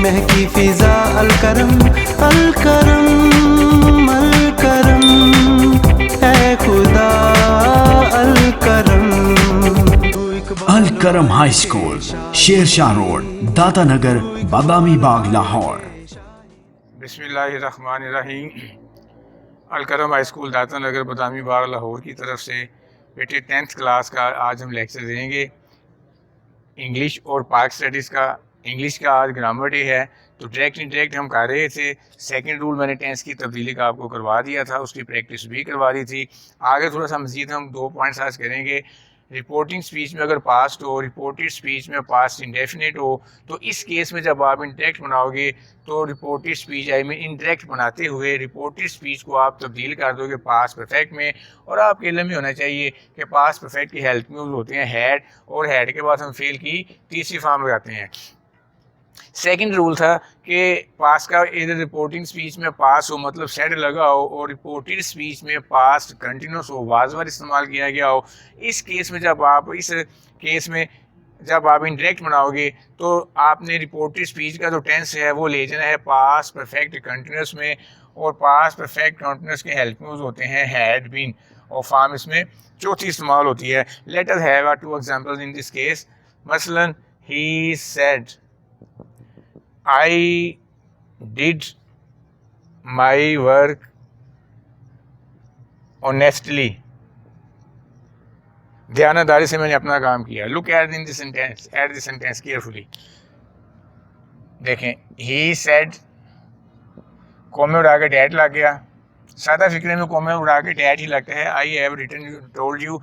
महकी फिजा अलकरम अलकरम अलकरम है खुदा अलकरम। अल करम हाई स्कूल, शेरशाह रोड, दाता नगर, बादामी बाग, लाहौर। बिस्मिल्लाहिर्रहमानिर्रहीम। अल करम हाई स्कूल दाता नगर बादामी बाग लाहौर की तरफ से बेटे 10th क्लास का आज हम लेक्चर देंगे इंग्लिश और पाक स्टडीज़ का। इंग्लिश का आज ग्रामर डे है, तो डायरेक्ट इनडायरेक्ट हम कर रहे थे। सेकंड रूल मैंने टेंस की तब्दीली का आपको करवा दिया था, उसकी प्रैक्टिस भी करवा दी थी। आगे थोड़ा सा मज़ीद हम 2 पॉइंट्स आज करेंगे। रिपोर्टिंग स्पीच में अगर पास्ट हो, रिपोर्टेड स्पीच में पास्ट इंडेफिनिट हो, तो इस केस में जब आप इंडायरेक्ट बनाओगे तो reported speech I mean indirect बनाते हुए रिपोर्टेड स्पीच को आप तब्दील कर दोगे पास्ट परफेक्ट में। और आपके इल्म में होना चाहिए कि पास्ट परफेक्ट की हेल्प में होते हैं हैड, और हैड के बाद हम फेल की तीसरी फॉर्म लगाते हैं। सेकंड रूल था कि पास का इधर रिपोर्टिंग स्पीच में पास हो मतलब सेड लगा हो, और रिपोर्टेड स्पीच में पास्ट कंटिन्यूस हो, वाज़ इस्तेमाल किया गया हो। इस केस में जब आप इंडायरेक्ट बनाओगे तो आपने रिपोर्टेड स्पीच का जो टेंस है वो ले जाना है पास्ट परफेक्ट कंटिन्यूस में, और पास्ट परफेक्ट कंटिन्यूस के हेल्प में होते हैं हैड बीन, और फॉर्म इसमें चौथी इस्तेमाल होती है। Let us have 2 examples in this case. मसलन he said I did my work honestly. ध्यानदारी से मैंने अपना काम किया। Look at in the sentence carefully. देखें, he said कॉमे उड़ा के डैट लग गया। सादा फिक्रे में कॉमे उड़ा के डैट ही लगता है। I have written told you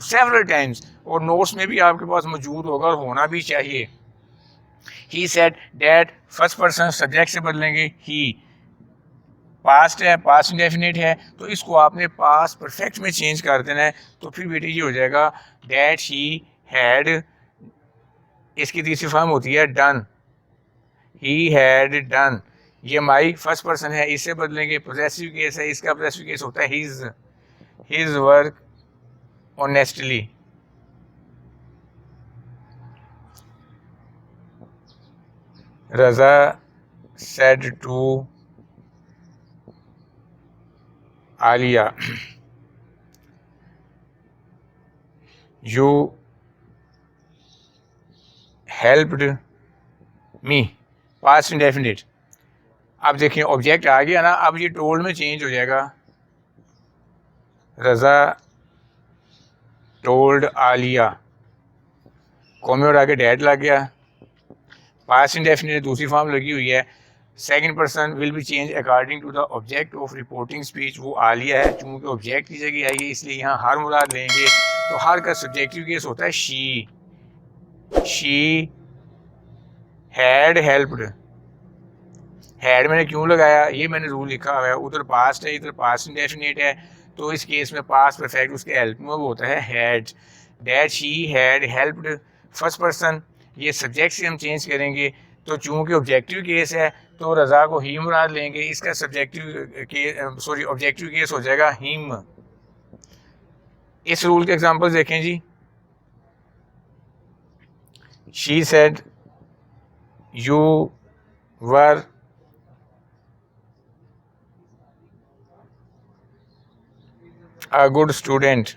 several times, और नोट्स में भी आपके पास मौजूद होगा और होना भी चाहिए। He said that first person subject से बदलेंगे। ही पास्ट है, पास्ट इंडेफिनिट है, तो इसको आपने पास्ट परफेक्ट में चेंज कर देना है। तो फिर बेटे ये हो जाएगा that he had, इसकी तीसरी फॉर्म होती है डन। he had done, ये माई फर्स्ट पर्सन है, इससे बदलेंगे। पोजेसिव केस है, इसका पोजेसिव केस होता है his work honestly। Raza said to Alia, you helped me, past indefinite। अब देखिए ऑब्जेक्ट आ गया ना, अब ये टोल्ड में चेंज हो जाएगा। रज़ा टोल्ड आलिया, कॉमे और आगे डैड लग गया। पास्ट इंडेफिनिट दूसरी फॉर्म लगी हुई है। Second person will be change according to the object of reporting speech, वो आलिया है। चूँकि ऑब्जेक्ट की जगह आई है इसलिए यहाँ हर मुराद लेंगे, तो हर का सब्जेक्टिव केस होता है शी हैड हेल्प्ड। हैड मैंने क्यों लगाया, ये मैंने रूल लिखा हुआ है। उधर पास्ट है, इधर पास्ट इंडेफिनिट है, तो इस केस में पास्ट परफेक्ट उसके हेल्प में वो होता है had. That she had helped first person, ये सब्जेक्ट से हम चेंज करेंगे। तो चूँकि ऑब्जेक्टिव केस है तो रज़ा को ही मुराद लेंगे, इसका ऑब्जेक्टिव केस हो जाएगा हिम। इस रूल के एग्जांपल्स देखें जी। She said you were a good student.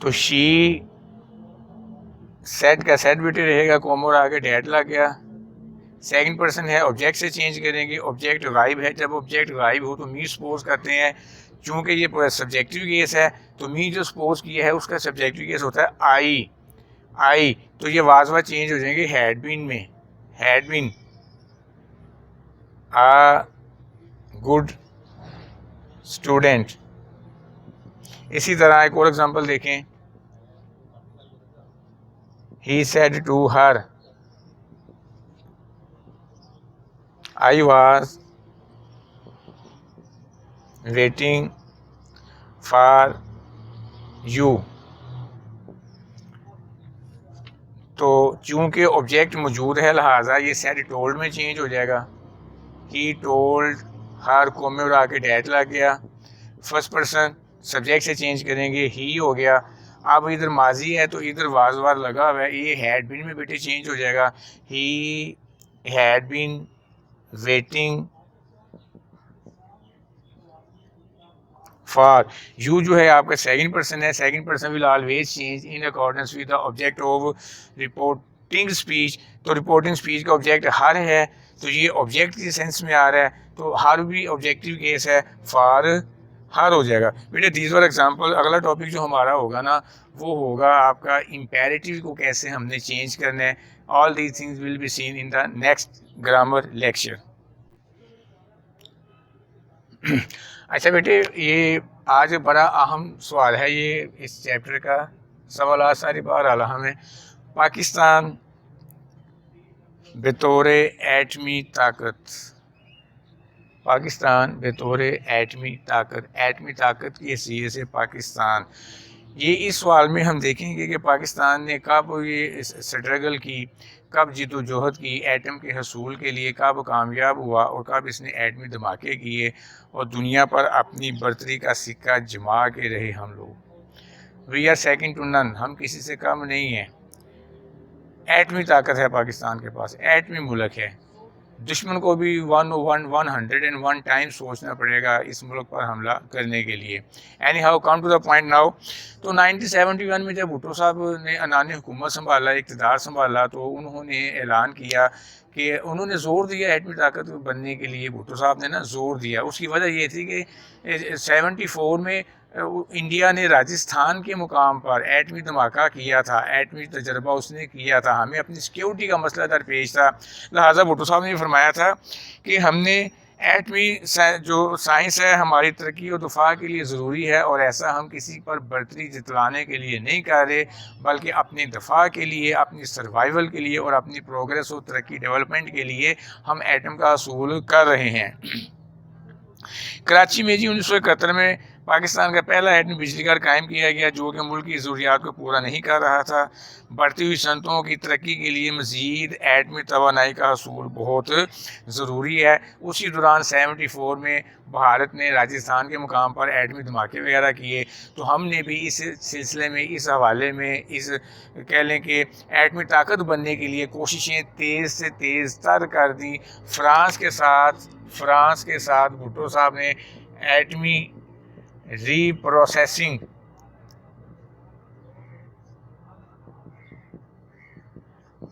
तो शी सेट का सेट बेटे रहेगा, कॉमोर आगे डैट लग गया। सेकंड पर्सन है, ऑब्जेक्ट से चेंज करेंगे। ऑब्जेक्ट गायब है, जब ऑब्जेक्ट गायब हो तो मी सपोज करते हैं। चूँकि ये सब्जेक्टिव केस है तो मी जो सपोज किया है उसका सब्जेक्टिव केस होता है आई। तो ये वाजवा चेंज हो जाएंगे हैड बीन में। Had been a good student. इसी तरह एक और एग्जांपल देखें। He said to her, I was waiting for you। तो चूँकि ऑब्जेक्ट मौजूद है लिहाजा ये सेड टोल्ड में चेंज हो जाएगा। He told her, को में उड़ा के डैट लग गया। फर्स्ट पर्सन सब्जेक्ट से चेंज करेंगे, ही हो गया। अब इधर माजी है तो इधर वाज वार लगा हुआ है, ये हैड बीन में बेटे चेंज हो जाएगा, he had been waiting for. You जो है आपका सेकंड पर्सन है, second person will always change in accordance with the object of reporting speech. तो रिपोर्टिंग स्पीच का ऑब्जेक्ट हर है, तो ये ऑब्जेक्ट के सेंस में आ रहा है, तो हर भी ऑब्जेक्टिव केस है, फॉर हर हो जाएगा बेटे। These were example. अगला टॉपिक जो हमारा होगा ना वो होगा आपका इम्पेरेटिव को कैसे हमने चेंज करना है। All these things will be seen in the next grammar lecture. अच्छा बेटे, ये आज बड़ा अहम सवाल है, ये इस चैप्टर का सवाल सारी बार आला हमें। पाकिस्तान बतौर एटमी ताकत, पाकिस्तान बतौर एटमी ताकत की हैसियत से पाकिस्तान, ये इस सवाल में हम देखेंगे कि पाकिस्तान ने कब ये स्ट्रगल की, कब जिद्दोजहद की एटम के हसूल के लिए, कब कामयाब हुआ और कब इसने एटमी धमाके किए और दुनिया पर अपनी बर्तरी का सिक्का जमा के रहे हम लोग। We are second to none, हम किसी से कम नहीं हैं। एटमी ताकत है पाकिस्तान के पास, एटमी मुल्क है। दुश्मन को भी 101 टाइम सोचना पड़ेगा इस मुल्क पर हमला करने के लिए। Anyhow come to the point now. तो 1971 में जब भुट्टो साहब ने अनानी हुकूमत संभाला, इक़्तिदार संभाला, तो उन्होंने ऐलान किया कि उन्होंने ज़ोर दिया एटमी ताकत बनने के लिए। भुट्टो साहब ने ना ज़ोर दिया। उसकी वजह ये थी कि 74 में इंडिया ने राजस्थान के मुकाम पर एटमी धमाका किया था, एटमी तजर्बा उसने किया था, हमें अपनी सिक्योरिटी का मसला दरपेश था। लिहाजा भुट्टो साहब ने फरमाया था कि हमने एटमी जो साइंस है हमारी तरक्की और दफा के लिए ज़रूरी है, और ऐसा हम किसी पर बर्तरी जितलाने के लिए नहीं कर रहे, बल्कि अपनी दफा के लिए, अपनी सर्वाइवल के लिए और अपनी प्रोग्रेस और तरक्की डेवलपमेंट के लिए हम एटम का असूल कर रहे हैं। कराची में जी 1971 में पाकिस्तान का पहला एटमी बिजली घर कायम किया गया, जो कि मुल्क की ज़रूरियात को पूरा नहीं कर रहा था। बढ़ती हुई सनतों की तरक्की के लिए मज़ीद एटमी तवानाई का हसूल बहुत ज़रूरी है। उसी दौरान 74 में भारत ने राजस्थान के मुकाम पर एटमी धमाके वगैरह किए। तो हमने भी इस सिलसिले में, इस हवाले में, इस कह लें कि एटमी ताकत बनने के लिए कोशिशें तेज़ से तेज़ तर कर दी। फ्रांस के साथ भुट्टो साहब ने एटमी रीप्रोसेसिंग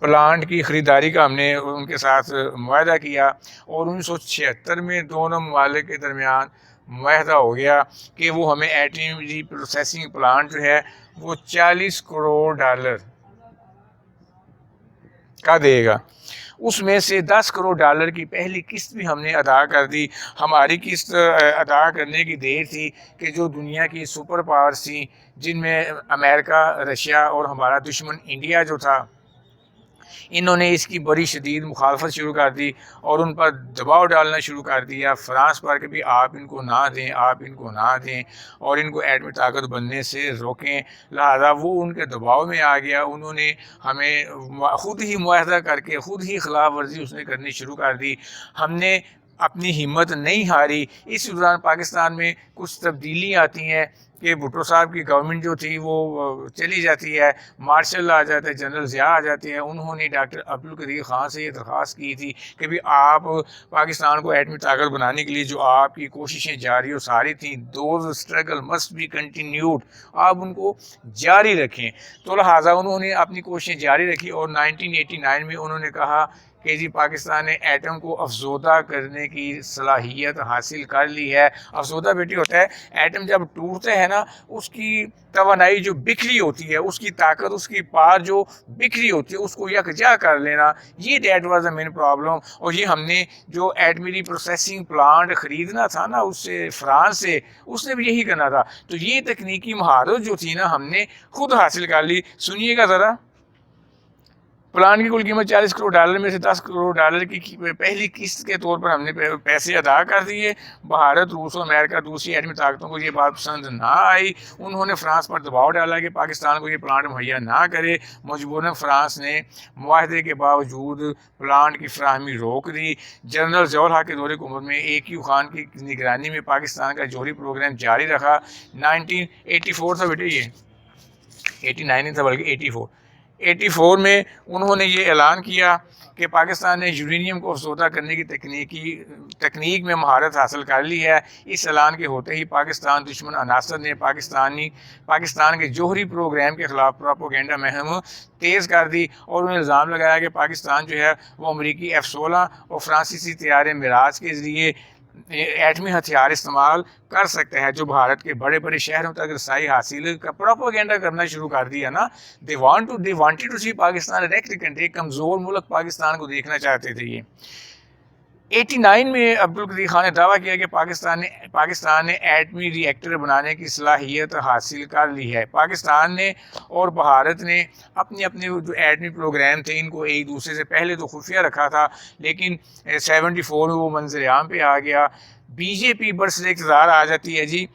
प्लांट की ख़रीदारी का हमने उनके साथ मुआहदा किया, और 1976 में दोनों ममालिक के दरमियान मुआहदा हो गया कि वो हमें एटमी रीप्रोसेसिंग प्लांट जो है वो $40 करोड़ का देगा। उसमें से $10 करोड़ की पहली किस्त भी हमने अदा कर दी। हमारी किस्त अदा करने की देर थी कि जो दुनिया की सुपर पावर्स थी, जिनमें अमेरिका, रशिया और हमारा दुश्मन इंडिया जो था, इन्होंने इसकी बड़ी शदीद मुखालफत शुरू कर दी और उन पर दबाव डालना शुरू कर दिया फ्रांस पर कि भी आप इनको ना दें, आप इनको ना दें और इनको एटमी ताकत बनने से रोकें। लिहाजा वो उनके दबाव में आ गया। उन्होंने हमें ख़ुद ही मुआहदा करके ख़ुद ही खिलाफ वर्जी उसने करनी शुरू कर दी। हमने अपनी हिम्मत नहीं हारी। इस दौरान पाकिस्तान में कुछ तब्दीली आती हैं कि भुट्टो साहब की गवर्नमेंट जो थी वो चली जाती है, मार्शल आ जाते हैं, जनरल ज़िया आ जाते हैं। उन्होंने डॉक्टर अब्दुल कदीर ख़ान से ये दरख्वास्त की थी कि भाई आप पाकिस्तान को एटमी ताकत बनाने के लिए जो आपकी कोशिशें जारी और सारी थी, those struggle must be continued, आप उनको जारी रखें। तो लिहाजा उन्होंने अपनी कोशिशें जारी रखी और 1989 में उन्होंने कहा कि जी पाकिस्तान ने एटम को अफजोदा करने की सलाहियत हासिल कर ली है। अफजोदा बेटी होता है, एटम जब टूटते हैं ना, उसकी तवानाई जो बिखरी होती है, उसकी ताकत, उसकी पार जो बिखरी होती है, उसको यकजा कर लेना, ये date was the main problem. और ये हमने जो एटमी प्रोसेसिंग प्लांट ख़रीदना था ना उससे, फ्रांस से, उसने भी यही करना था। तो ये तकनीकी महारत जो थी ना हमने खुद हासिल कर ली। सुनिएगा ज़रा। प्लान की कुल कीमत $40 करोड़ में से $10 करोड़ की पहली किस्त के तौर पर हमने पैसे अदा कर दिए। भारत, रूस और अमेरिका दूसरी एटमी ताकतों को ये बात पसंद ना आई। उन्होंने फ्रांस पर दबाव डाला कि पाकिस्तान को ये प्लांट मुहैया ना करे। मजबूरन फ्रांस ने मुआहदे के बावजूद प्लांट की फराहमी रोक दी। जनरल ज़िया हक के दौरे हुकूमत में AQ खान की निगरानी में पाकिस्तान का जौहरी प्रोग्राम जारी रखा। 1984 था बेटे ये, 89 नहीं था बल्कि 84 में उन्होंने ये ऐलान किया कि पाकिस्तान ने यूरेनियम को अफसोदा करने की तकनीक में महारत हासिल कर ली है। इस ऐलान के होते ही पाकिस्तान दुश्मन अनासर ने पाकिस्तान के जौहरी प्रोग्राम के ख़िलाफ़ प्रोपेगेंडा मुहिम तेज़ कर दी और उन्हें इल्ज़ाम लगाया कि पाकिस्तान जो है वो अमरीकी F-16 और फ्रांसीसी तैयारे मिराज के ज़रिए एटमी हथियार इस्तेमाल कर सकते हैं, जो भारत के बड़े बड़े शहरों तक रसाई हासिल का प्रोपेगेंडा करना शुरू कर दिया ना। दे वांटेड टू सी पाकिस्तान एक कमज़ोर मुल्क पाकिस्तान को देखना चाहते थे। ये 89 में अब्दुल कदीर खान ने दावा किया कि पाकिस्तान ने एटमी रिएक्टर बनाने की सलाहियत हासिल कर ली है। पाकिस्तान ने और भारत ने अपने जो एटमी प्रोग्राम थे इनको एक दूसरे से पहले तो खुफिया रखा था, लेकिन 74 में वो मंजर आम पे आ गया। बीजेपी बरसर इक़्तिदार आ जाती है जी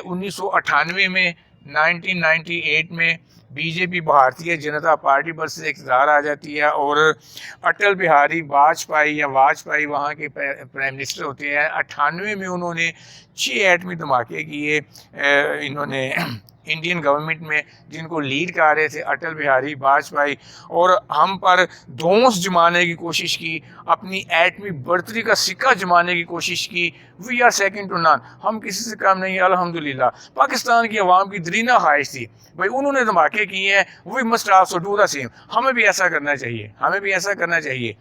1998 में। 1998 में बीजेपी भारतीय जनता पार्टी बरसर इक़्तिदार आ जाती है और अटल बिहारी वाजपेयी वहाँ के प्राइम मिनिस्टर होते हैं। 98 में उन्होंने 6 एटमी धमाके किए इन्होंने इंडियन गवर्नमेंट में, जिनको लीड कर रहे थे अटल बिहारी वाजपेयी, और हम पर धौंस जमाने की कोशिश की, अपनी एटमी बर्तरी का सिक्का जमाने की कोशिश की। We are second to none, हम किसी से कम नहीं, अल्हम्दुलिल्लाह। पाकिस्तान की आवाम की दरीना ख्वाहिश थी भाई उन्होंने धमाके किए हैं, we must also do the same, हमें भी ऐसा करना चाहिए।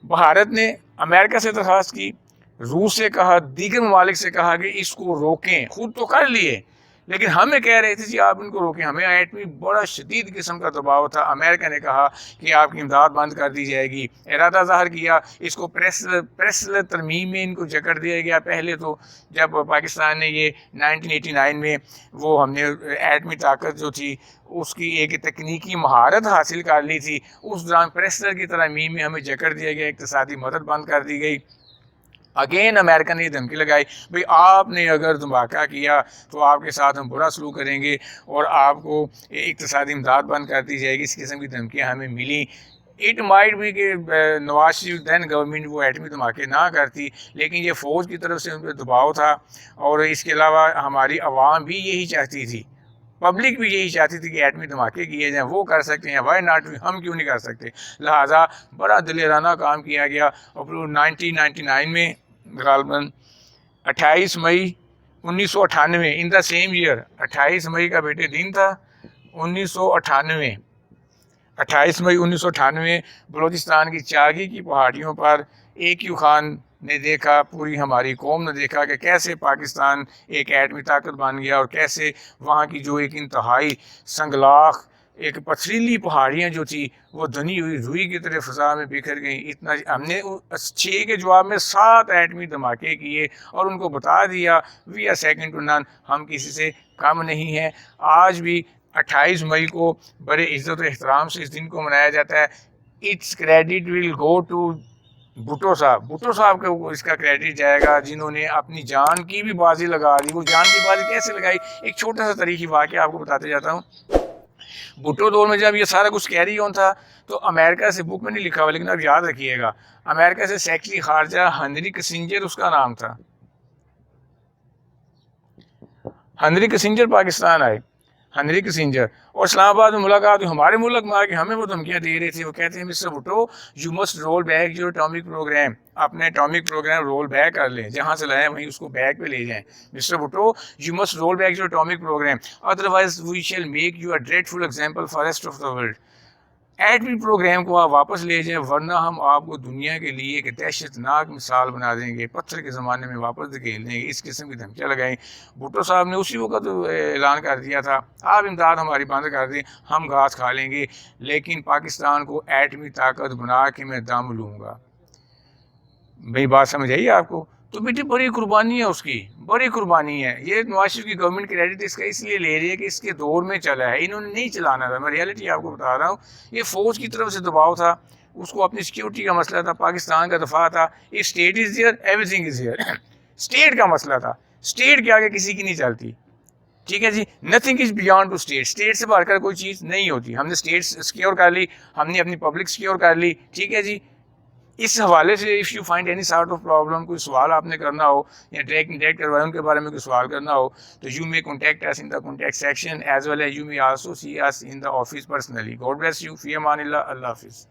भारत ने अमेरिका से दरख्वास्त की, रूस से कहा, दीगर ममालिक से कहा कि इसको रोकें, खुद तो कर लिए लेकिन हमें कह रहे थे जी आप इनको रोकें। हमें एटमी बड़ा शदीद किस्म का दबाव था। अमेरिका ने कहा कि आपकी इमदाद बंद कर दी जाएगी, इरादा ज़ाहिर किया, इसको प्रेस तरमीम में इनको जकड़ दिया गया। पहले तो जब पाकिस्तान ने ये 1989 में वो हमने एटमी ताकत जो थी उसकी एक तकनीकी महारत हासिल कर ली थी, उस दौरान प्रेसलर की तरमीम में हमें जकड़ दिया गया, इक़्तिसादी मदद बंद कर दी गई। अगेन अमेरिका ने धमकी लगाई भाई आपने अगर धमाका किया तो आपके साथ हम बुरा सलूक करेंगे और आपको इक़्तिसादी इमदाद बंद कर दी जाएगी। इस किस्म की धमकियाँ हमें मिली। इट माइट भी कि नवाज शरीफ दैन गवर्नमेंट वो एटमी धमाके ना करती, लेकिन ये फ़ौज की तरफ से उन पर दबाव था और इसके अलावा हमारी आवाम भी यही चाहती थी, पब्लिक भी यही चाहती थी कि एटमी धमाके किए जाएँ। वो कर सकते हैं, वाई नॉट, हम क्यों नहीं कर सकते। लिहाजा बड़ा दिलेराना काम किया गया। और 1999 में गालबन 28 मई 1998 इन द सेम ईयर, 28 मई का बेटे दिन था 1998, 28 मई 1998 बलूचिस्तान की चागी की पहाड़ियों पर AQ खान ने देखा, पूरी हमारी कौम ने देखा कि कैसे पाकिस्तान एक एटमी ताकत बन गया और कैसे वहाँ की जो एक इंतहाई संगलाख एक पथरीली पहाड़ियाँ जो थी वो धनी हुई रुई की तरह फ़ज़ा में बिखर गई। इतना हमने 6 के जवाब में 7 एटमी धमाके किए और उनको बता दिया we are second to none, हम किसी से कम नहीं हैं। आज भी 28 मई को बड़े इज़्ज़त और एहतराम से इस दिन को मनाया जाता है। Its credit will go to Bhutto साहब को इसका क्रेडिट जाएगा, जिन्होंने अपनी जान की भी बाजी लगा दी। वो जान की बाजी कैसे लगाई, एक छोटा सा तारीखी वाक़या आपको बताते जाता हूँ। भुट्टो दौर में जब ये सारा कुछ कैरी ऑन था तो अमेरिका से, बुक में नहीं लिखा हुआ लेकिन अब याद रखिएगा, अमेरिका से सेक्रेटरी खारजा हेनरी किसिंजर उसका नाम था, हेनरी किसिंजर पाकिस्तान आए, हेनरी किसिंजर, और इस्लामाबाद में मुलाकात हुई। हमारे मुल्क में आके हमें वो धमकियाँ दे रहे थे। वो कहते हैं mister Bhutto you must roll back your atomic program, अपने एटॉमिक प्रोग्राम रोल बैक कर लें, जहाँ से लाएँ वहीं उसको बैक पे ले जाएं। Mister Bhutto you must roll back your atomic program, otherwise we shall make you a dreadful example for rest of the world. एटमी प्रोग्राम को आप वापस ले जाएं, वरना हम आपको दुनिया के लिए एक दहशतनाक मिसाल बना देंगे, पत्थर के ज़माने में वापस धकेल देंगे। इस किस्म की धमकियाँ लगाई। भुट्टो साहब ने उसी वक्त ऐलान कर दिया था आप इमदाद हमारी बंद कर दें, हम घास खा लेंगे, लेकिन पाकिस्तान को एटमी ताकत बना के मैं दम लूँगा। भाई बात समझ आई आपको? तो बेटी बड़ी कुर्बानी है उसकी, बड़ी कुर्बानी है। ये नवाज शरीफ की गवर्नमेंट क्रेडिट इसका इसलिए ले रही है कि इसके दौर में चला है, इन्होंने नहीं चलाना था। मैं रियलिटी आपको बता रहा हूँ। ये फ़ौज की तरफ से दबाव था, उसको अपनी सिक्योरिटी का मसला था, पाकिस्तान का दफा था। If state is here everything is here. State का मसला था, स्टेट के आगे किसी की नहीं चलती, ठीक है जी। Nothing is beyond to state, state से बढ़कर कोई चीज़ नहीं होती। हमने स्टेट सिक्योर कर ली, हमने अपनी पब्लिक सिक्योर कर ली, ठीक है जी। इस हवाले से if you find any sort of problem, कोई सवाल आपने करना हो या डायरेक्ट इंटरेक्ट करवाए उनके बारे में कोई सवाल करना हो, तो you may contact us in the contact section as well as you may also see us in the office personally. God bless you, फी अमानिल्लाह, अल्लाह हाफिज़।